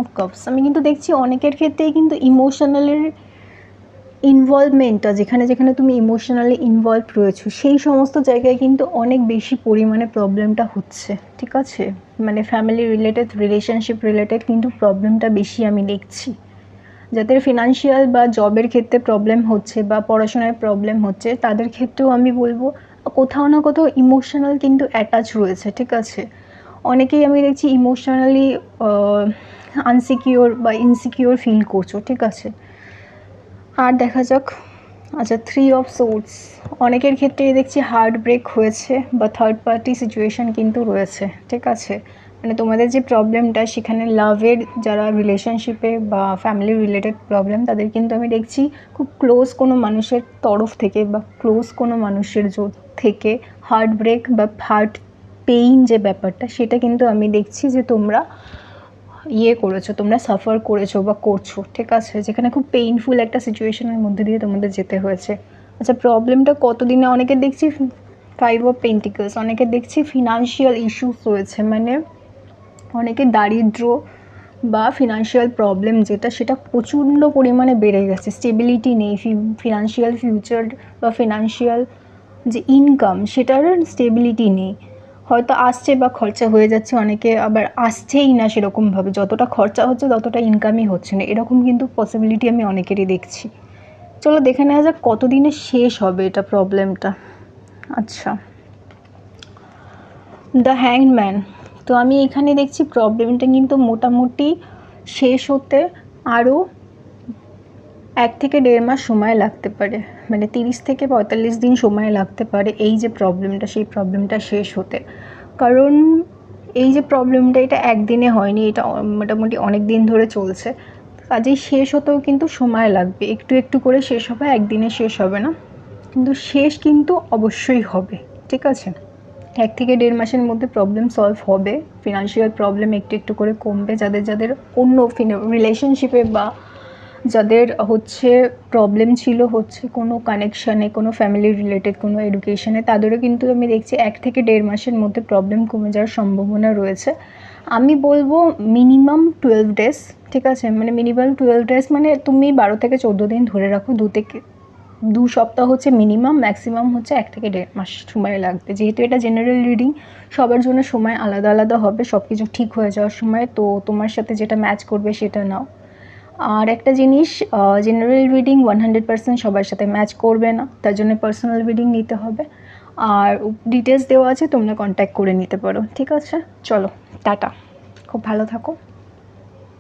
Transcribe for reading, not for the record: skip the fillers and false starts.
Of cups আমি কিন্তু দেখছি অনেকের ক্ষেত্রেই কিন্তু ইমোশনালের ইনভলভমেন্টটা যেখানে যেখানে তুমি ইমোশনালি ইনভলভ রয়েছো সেই সমস্ত জায়গায় কিন্তু অনেক বেশি পরিমাণে প্রবলেমটা হচ্ছে, ঠিক আছে? মানে ফ্যামিলি রিলেটেড, রিলেশনশিপ রিলেটেড কিন্তু প্রবলেমটা বেশি আমি দেখছি। যাদের ফিনান্সিয়াল বা জবের ক্ষেত্রে প্রবলেম হচ্ছে বা পড়াশোনায় প্রবলেম হচ্ছে তাদের ক্ষেত্রেও আমি বলবো কোথাও না কোথাও ইমোশনাল কিন্তু অ্যাটাচ রয়েছে, ঠিক আছে? অনেকেই আমি দেখছি ইমোশনালি আনসিকিওর বা ইনসিকিওর ফিল করছো, ঠিক আছে? আর দেখা যাক। আচ্ছা, 3 অফ সোর্ডস অনেকের ক্ষেত্রেই দেখছি হার্ট ব্রেক হয়েছে বা থার্ড পার্টি সিচুয়েশান কিন্তু রয়েছে, ঠিক আছে? মানে তোমাদের যে প্রবলেমটা সেখানে লাভের যারা রিলেশনশিপে বা ফ্যামিলি রিলেটেড প্রবলেম তাদের কিন্তু আমি দেখছি খুব ক্লোজ কোনো মানুষের তরফ থেকে বা ক্লোজ কোনো মানুষের থেকে হার্ট ব্রেক বা হার্ট পেইন যে ব্যাপারটা সেটা কিন্তু আমি দেখছি যে তোমরা করেছো, তোমরা সাফার করেছো বা করছো, ঠিক আছে? যেখানে খুব পেইনফুল একটা সিচুয়েশনের মধ্যে দিয়ে তোমাদের যেতে হয়েছে। আচ্ছা, প্রবলেমটা কতদিনে? অনেকের দেখছি 5 অফ পেন্টিকলস, অনেকের দেখছি ফিনান্সিয়াল ইস্যুস রয়েছে, মানে অনেকের দারিদ্র বা ফিনান্সিয়াল প্রবলেম যেটা সেটা প্রচণ্ড পরিমাণে বেড়ে গেছে, স্টেবিলিটি নেই, ফিনান্সিয়াল ফিউচার বা ফিনান্সিয়াল যে ইনকাম সেটার স্টেবিলিটি নেই, হয়তো আসছে বা খরচা হয়ে যাচ্ছে, অনেকে আবার আসছেই না সেরকমভাবে, যতটা খরচা হচ্ছে ততটা ইনকামই হচ্ছে না, এরকম কিন্তু পসিবিলিটি আমি অনেকেরই দেখছি। চলো দেখে নেওয়া যাক কতদিনে শেষ হবে এটা প্রবলেমটা। আচ্ছা, দ্য হ্যাংম্যান, তো আমি এখানে দেখছি প্রবলেমটা কিন্তু মোটামুটি শেষ হতে আরও 1 থেকে 1.5 মাস সময় লাগতে পারে, মানে 30 থেকে 45 দিন সময় লাগতে পারে এই যে প্রবলেমটা সেই প্রবলেমটা শেষ হতে। কারণ এই যে প্রবলেমটা এটা একদিনে হয়নি, এটা মোটামুটি অনেক দিন ধরে চলছে, কাজেই শেষ হতেও কিন্তু সময় লাগবে, একটু একটু করে শেষ হবে, একদিনে শেষ হবে না, কিন্তু শেষ কিন্তু অবশ্যই হবে, ঠিক আছে? 1 থেকে 1.5 মাসের মধ্যে প্রবলেম সলভ হবে, ফিনান্সিয়াল প্রবলেম একটু একটু করে কমবে, যাদের যাদের অন্য রিলেশনশিপে বা যাদের হচ্ছে প্রবলেম ছিল হচ্ছে কোনো কানেকশানে, কোনো ফ্যামিলি রিলেটেড, কোনো এডুকেশনে, তাদেরও কিন্তু আমি দেখছি 1 থেকে 1.5 মাসের মধ্যে প্রবলেম কমে যাওয়ার সম্ভাবনা রয়েছে। আমি বলবো মিনিমাম 12 ডেজ, ঠিক আছে? মানে মিনিমাম 12 ডেজ মানে তুমি 12 থেকে 14 দিন ধরে রাখো, 2 সপ্তাহ হচ্ছে মিনিমাম, ম্যাক্সিমাম হচ্ছে 1 থেকে 1.5 মাস সময় লাগবে। যেহেতু এটা জেনারেল রিডিং, সবার জন্য সময় আলাদা আলাদা হবে সব কিছু ঠিক হয়ে যাওয়ার সময়, তো তোমার সাথে যেটা ম্যাচ করবে সেটা নাও। আর একটা জিনিস, জেনারেল রিডিং 100% সবার সাথে ম্যাচ করবে না, তার জন্য পার্সোনাল রিডিং নিতে হবে। আর ডিটেলস দেওয়া আছে, তোমরা কন্ট্যাক্ট করে নিতে পারো, ঠিক আছে? চলো, টাটা, খুব ভালো থাকো।